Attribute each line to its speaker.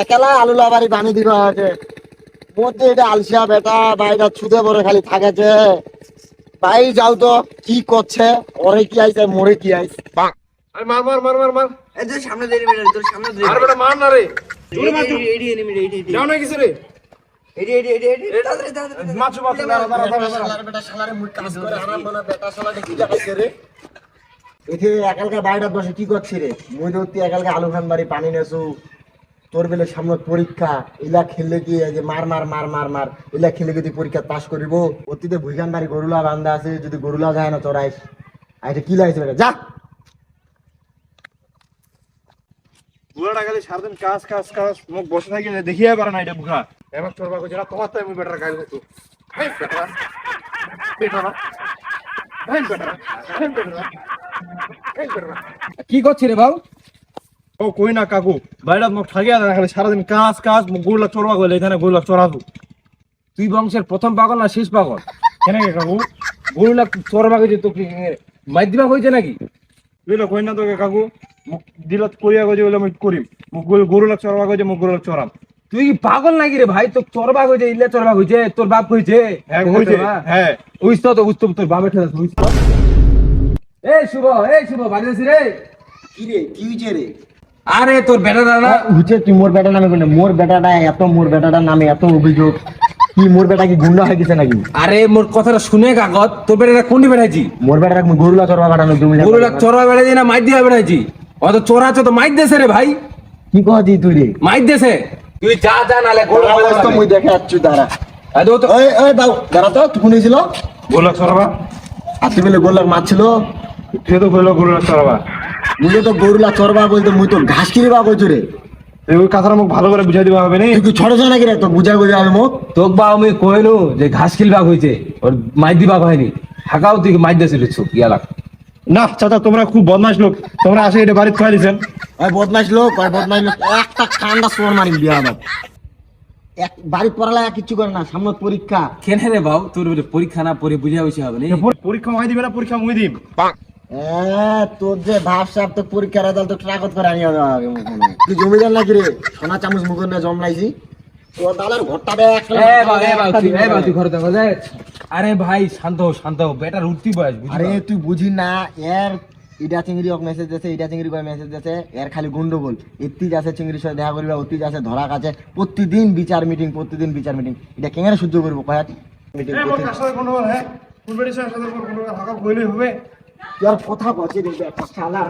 Speaker 1: একলা আলুলা বাড়ি পানি দিবা আছে মধ্যে এটা আলসিয়া বেটা বাইটা ছুতে পরে খালি থাকেছে ভাই যাও তো কি করছে ওরে কি আইছে মোরে কি আইছে
Speaker 2: আরে মার মার মার মার মার
Speaker 3: এই তোর সামনে ধরে বেটা তোর সামনে ধরে
Speaker 2: আর বেটা মার না রে জোরে মার
Speaker 3: এডি এনিমি এডি
Speaker 2: যাও না কিছু রে
Speaker 3: এডি তাড়াতাড়ি
Speaker 2: মাছ মাছ দাঁড়া দাঁড়া দাঁড়া
Speaker 1: শালার বেটা শালারে মুখ কাজ করে আরাম বানা বেটা শালারে কি লাগাইছে রে এতে একালকা বাইটা বসে কি করছিস রে মই দৌড়তে একালকা আলু খান বাড়ি পানি নেছু তোর বেলে সামনে পরীক্ষা ইলা খেললে কি এই যে মার মার মার মার মার ইলা খেলে কি তুই পরীক্ষা পাস করিব অতীতে ভুইখান বাড়ি গরুলা বান্ধা আছে যদি গরুলা যায় না চড়াইস আর এটা কি লাগাইছে বেটা যা
Speaker 2: বুড়াটা খালি সারাদিন কাজ কাজ কাজ মুখ বসে থাকি দেখিয়ে পারে না এটা বুড়া এবার চলবা কই যারা তোমার তাই মুই বেটার গাইল হতো হাই বেটা বেটা হাই বেটা হাই বেটা হাই বেটা
Speaker 4: কি করছিস রে বাবু?
Speaker 2: ও কই না কাকু বাইরে মুখ ঠাকিয়া না খালি সারাদিন কাজ কাজ মুখ গুড়লা চড়বা গেলে এখানে গুড়লা চড়াবো
Speaker 4: তুই বংশের প্রথম পাগল না শেষ পাগল?
Speaker 2: কেন কে কাকু
Speaker 4: গরুলা চরবা গেছে তো কি মাইর দিবা হয়েছে নাকি?
Speaker 2: বুঝলো কই না তোকে কাকু মুখ দিলত কইয়া গজে বলে মুখ করিম মুখ গুড়লা চড়বা গজে মুখ গুড়লা চড়াম
Speaker 4: তুই কি পাগল নাকি রে ভাই? তোর চরবা হয়েছে, ইল্লে চরবা হয়েছে, তোর বাপ হয়েছে।
Speaker 2: হ্যাঁ কইছে হ্যাঁ
Speaker 4: উইস তো উইস তোর বাপের ঠেলা উইস তো। এই শুভ বাড়ি আছিস রে?
Speaker 1: কি রে কি হইছে রে
Speaker 4: আরে তোর বেটা না
Speaker 1: হচ্ছে তুই মোর বেটা নামে বলে মোর বেটাটা এত মোর বেটাটার নামে এত অভিযোগ কি মোর বেটা কি গুন্ডা হয়ে গেছে নাকি
Speaker 4: আরে মোর কথাটা শুনে কাগজ তোর বেটা কোনটি বেড়াইছি?
Speaker 1: মোর বেটাটা গরুলা চরবা কাটানো তুমি
Speaker 4: গরুলা চরবা বেড়াইছি না মাইর দিয়া বেড়াইছি? অত চোরা তো মাইর দেছে রে ভাই,
Speaker 1: কি কহছি তুই রে
Speaker 4: মাইর দেছে। তুই যা যা নালে গরু
Speaker 1: অবস্থা মুই দেখে আসছি দাঁড়া
Speaker 4: আদো তো
Speaker 1: ওই ওই দাও দাঁড়া তো তুই কোন ছিল
Speaker 2: গুড়লা চড়বা
Speaker 1: হাতি মিলে গোলাক মারছিল
Speaker 2: তুই তো কইলো গুড়লা চড়বা
Speaker 1: মুই তো গরুলা চরবা বলতে মুই তো ঘাস কিনবা কইছো রে
Speaker 2: তুই ওই কথাটা মুখ ভালো করে বুঝাই দিবা হবে নি
Speaker 1: তুই কি ছোট ছ নাকি রে তো বুঝা বুঝা আমি মুখ
Speaker 4: তোক বা আমি কইনু যে ঘাস খিলবাগ হইছে ওর মাইর দিবা হয়নি, হাকাও তুই মাইর দেছিল চুপ ইয়ালাক।
Speaker 2: না চাচা তোমরা খুব বদমাশ লোক তোমরা আসে এটা বাড়িতে খাই দিছেন
Speaker 1: ওই বদমাইশ লোক একটা কান্দা সোর মারি দিয়া আমার এক বাড়ি পড়ালা কিছু করে না সামনে পরীক্ষা
Speaker 4: কেন রে বাউ তোর পরীক্ষা না পরে বুঝা হইছে হবে নি?
Speaker 2: পরীক্ষা মাই দিবে না পরীক্ষা মুই দিম
Speaker 1: তোর যে ভাব সাপ তো পরীক্ষার রেজাল্ট তো ট্রাকত করে আনিয়া দেওয়া হবে তুই জমিদার নাকি রে সোনা চামচ মুখে নিয়ে জমলাইছি তোর দাদার ঘরটা দেখ
Speaker 4: তুই ঘরে দেখো যায়। আরে ভাই শান্ত হও বেটার উঠতি বয়স বুঝলি?
Speaker 1: আরে তুই বুঝি না এর ইডা চিংড়ি ওক মেসেজ দিয়েছে ইডা চিংড়ি কয় মেসেজ দিয়েছে এর খালি গন্ডগোল এত্তি যাচ্ছে চিংড়ির সাথে দেখা করিবা অতি যাচ্ছে ধরা কাছে প্রতিদিন বিচার মিটিং এটা কেঙ্গারে সহ্য করবো কয়াত মিটিং
Speaker 2: হ্যাঁ ফুলবাড়ির সাথে কোনো হাকা কইলেই হবে
Speaker 1: তোর কথা বলছি রে একটা শালা